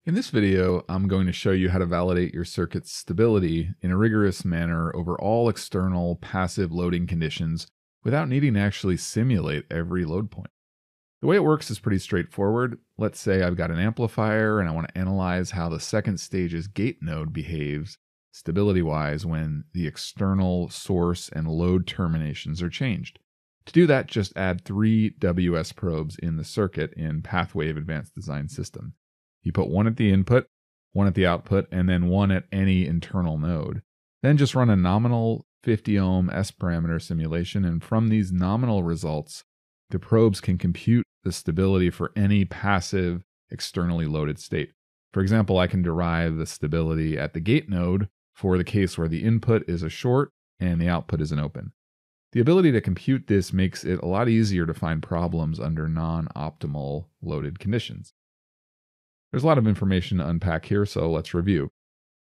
In this video, I'm going to show you how to validate your circuit's stability in a rigorous manner over all external passive loading conditions without needing to actually simulate every load point. The way it works is pretty straightforward. Let's say I've got an amplifier and I want to analyze how the second stage's gate node behaves stability-wise when the external source and load terminations are changed. To do that, just add 3 WS probes in the circuit in Pathwave Advanced Design System. You put one at the input, one at the output, and then one at any internal node. Then just run a nominal 50 ohm S parameter simulation, and from these nominal results, the probes can compute the stability for any passive externally loaded state. For example, I can derive the stability at the gate node for the case where the input is a short and the output is an open. The ability to compute this makes it a lot easier to find problems under non-optimal loaded conditions. There's a lot of information to unpack here, so let's review.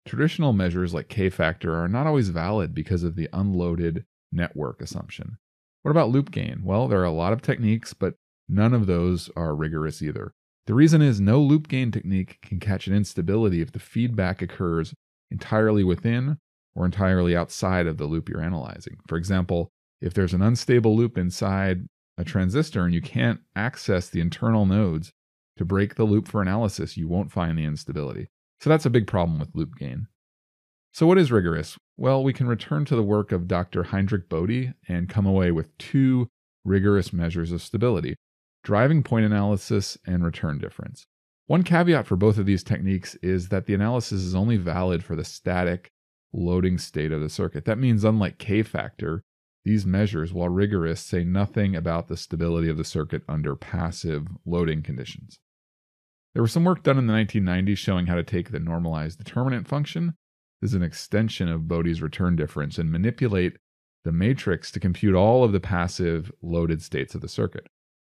Traditional measures like K-factor are not always valid because of the unloaded network assumption. What about loop gain? Well, there are a lot of techniques, but none of those are rigorous either. The reason is no loop gain technique can catch an instability if the feedback occurs entirely within or entirely outside of the loop you're analyzing. For example, if there's an unstable loop inside a transistor and you can't access the internal nodes to break the loop for analysis, you won't find the instability. So that's a big problem with loop gain. So what is rigorous? Well, we can return to the work of Dr. Heinrich Bode and come away with 2 rigorous measures of stability: driving point analysis and return difference. One caveat for both of these techniques is that the analysis is only valid for the static loading state of the circuit. That means, unlike K-factor, these measures, while rigorous, say nothing about the stability of the circuit under passive loading conditions. There was some work done in the 1990s showing how to take the normalized determinant function, this is an extension of Bode's return difference, and manipulate the matrix to compute all of the passive loaded states of the circuit.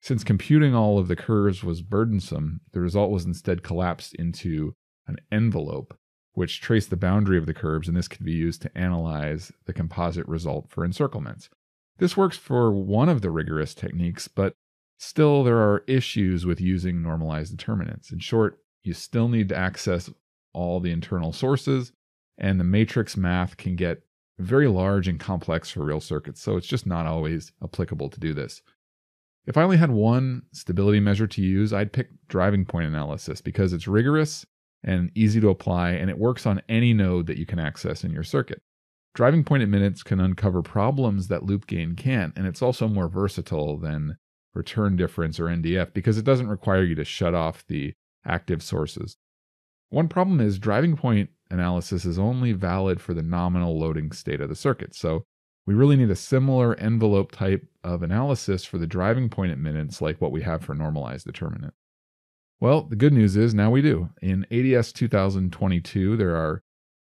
Since computing all of the curves was burdensome, the result was instead collapsed into an envelope, which traced the boundary of the curves, and this could be used to analyze the composite result for encirclements. This works for one of the rigorous techniques, but still there are issues with using normalized determinants. In short, you still need to access all the internal sources, and the matrix math can get very large and complex for real circuits, so it's just not always applicable to do this. If I only had one stability measure to use, I'd pick driving point analysis because it's rigorous and easy to apply, and it works on any node that you can access in your circuit. Driving point admittance can uncover problems that loop gain can't, and it's also more versatile than return difference or NDF because it doesn't require you to shut off the active sources. One problem is driving point analysis is only valid for the nominal loading state of the circuit, so we really need a similar envelope type of analysis for the driving point admittance like what we have for normalized determinant. Well, the good news is now we do. In ADS 2022, there are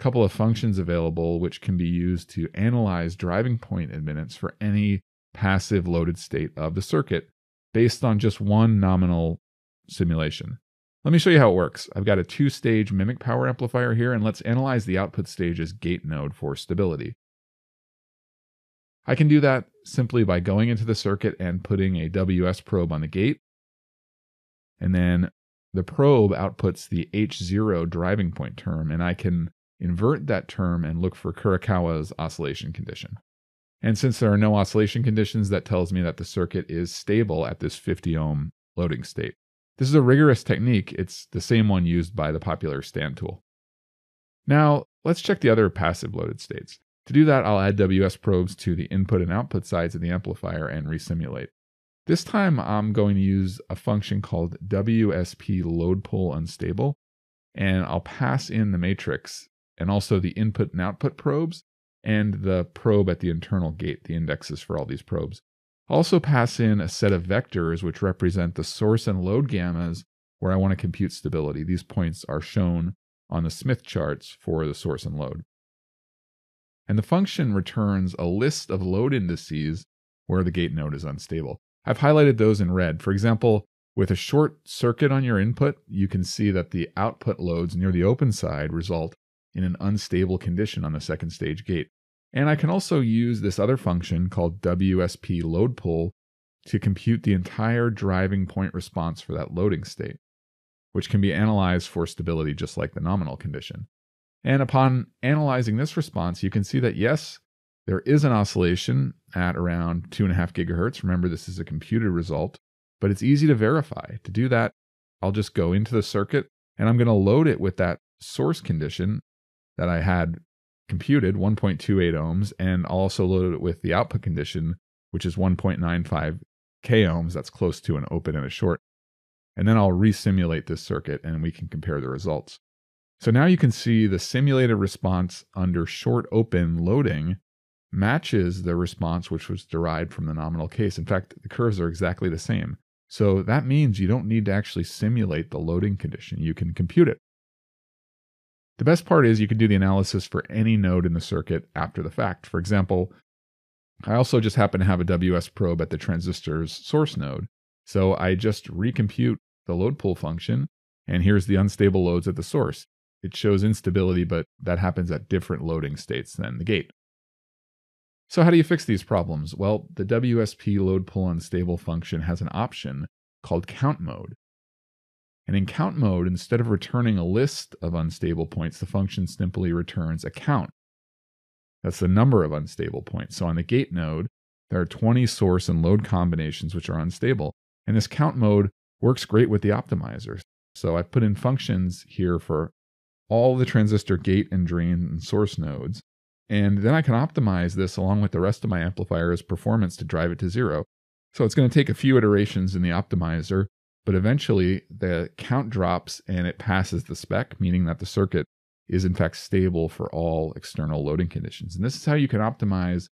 a couple of functions available which can be used to analyze driving point admittance for any passive loaded state of the circuit based on just one nominal simulation. Let me show you how it works. I've got a 2-stage mimic power amplifier here, and let's analyze the output stage's gate node for stability. I can do that simply by going into the circuit and putting a WS probe on the gate, and then the probe outputs the H0 driving point term, and I can invert that term and look for Kurokawa's oscillation condition. And since there are no oscillation conditions, that tells me that the circuit is stable at this 50 ohm loading state. This is a rigorous technique. It's the same one used by the popular stand tool. Now, let's check the other passive loaded states. To do that, I'll add WS probes to the input and output sides of the amplifier and resimulate. This time, I'm going to use a function called WSP Loadpull Unstable, and I'll pass in the matrix and also the input and output probes and the probe at the internal gate, the indexes for all these probes. I'll also pass in a set of vectors which represent the source and load gammas where I want to compute stability. These points are shown on the Smith charts for the source and load. And the function returns a list of load indices where the gate node is unstable. I've highlighted those in red. For example, with a short circuit on your input, you can see that the output loads near the open side result in an unstable condition on the second stage gate. And I can also use this other function called WSP Loadpull to compute the entire driving point response for that loading state. which can be analyzed for stability just like the nominal condition. And upon analyzing this response, you can see that yes, there is an oscillation at around 2.5 gigahertz. Remember, this is a computed result, but it's easy to verify. To do that, I'll just go into the circuit and I'm going to load it with that source condition that I had computed, 1.28 ohms, and I'll also load it with the output condition, which is 1.95 k ohms. That's close to an open and a short. And then I'll resimulate this circuit and we can compare the results. So now you can see the simulated response under short open loading matches the response which was derived from the nominal case. In fact, the curves are exactly the same. So that means you don't need to actually simulate the loading condition. You can compute it. The best part is you can do the analysis for any node in the circuit after the fact. For example, I also just happen to have a WS probe at the transistor's source node. So I just recompute the load pull function, and here's the unstable loads at the source. It shows instability, but that happens at different loading states than the gate. So how do you fix these problems? Well, the WSP load pull unstable function has an option called count mode. And in count mode, instead of returning a list of unstable points, the function simply returns a count. That's the number of unstable points. So on the gate node, there are 20 source and load combinations which are unstable. And this count mode works great with the optimizer. So I've put in functions here for all the transistor gate and drain and source nodes. And then I can optimize this along with the rest of my amplifier's performance to drive it to zero. So it's going to take a few iterations in the optimizer, but eventually the count drops and it passes the spec, meaning that the circuit is in fact stable for all external loading conditions. And this is how you can optimize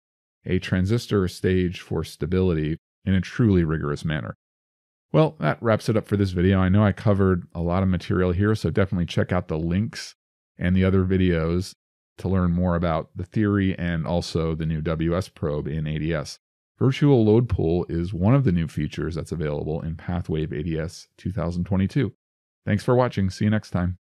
a transistor stage for stability in a truly rigorous manner. Well, that wraps it up for this video. I know I covered a lot of material here, so definitely check out the links and the other videos to learn more about the theory and also the new WS probe in ADS. Virtual load pull is one of the new features that's available in PathWave ADS 2022. Thanks for watching. See you next time.